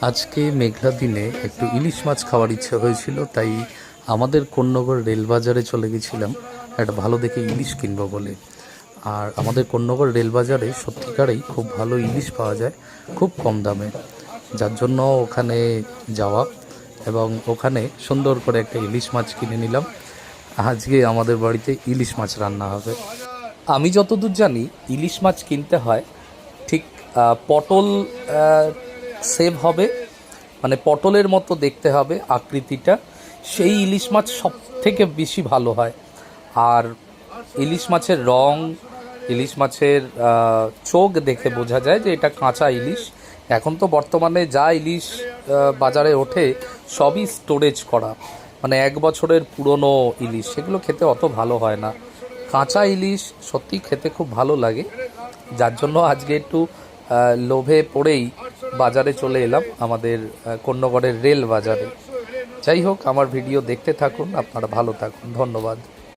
আজকে মেঘলা দিনে একটু ইলিশ মাছ খাওয়ার ইচ্ছে হয়েছিল, তাই আমাদের কোন্নগর রেলবাজারে চলে গেছিলাম একটা ভালো দেখে ইলিশ কিনবো বলে। আর আমাদের কোন্নগর রেলবাজারে সত্যিকারেই খুব ভালো ইলিশ পাওয়া যায় খুব কম দামে, যার জন্য ওখানে যাওয়া এবং ওখানে সুন্দর করে একটা ইলিশ মাছ কিনে নিলাম। আজকে আমাদের বাড়িতে ইলিশ মাছ রান্না হবে। আমি যতদূর জানি ইলিশ মাছ কিনতে হয় ঠিক পটল সেভ হবে, মানে পটলের মতো দেখতে হবে আকৃতিটা, সেই ইলিশ মাছ সব থেকে বেশি ভালো হয়। আর ইলিশ মাছের রং, ইলিশ মাছের চোখ দেখে বোঝা যায় যে এটা কাঁচা ইলিশ। এখন তো বর্তমানে যা ইলিশ বাজারে ওঠে সবই স্টোরেজ করা, মানে 1 বছরের পুরনো ইলিশ, সেগুলো খেতে অত ভালো হয় না। কাঁচা ইলিশ সত্যি খেতে খুব ভালো লাগে, যার জন্য আজকে একটু লোভে পড়েই বাজারে চলে এলাম, আমাদের কোন্নগরের রেল বাজারে। যাই হোক, আমার ভিডিও দেখতে থাকুন, আপনারা ভালো থাকুন, ধন্যবাদ।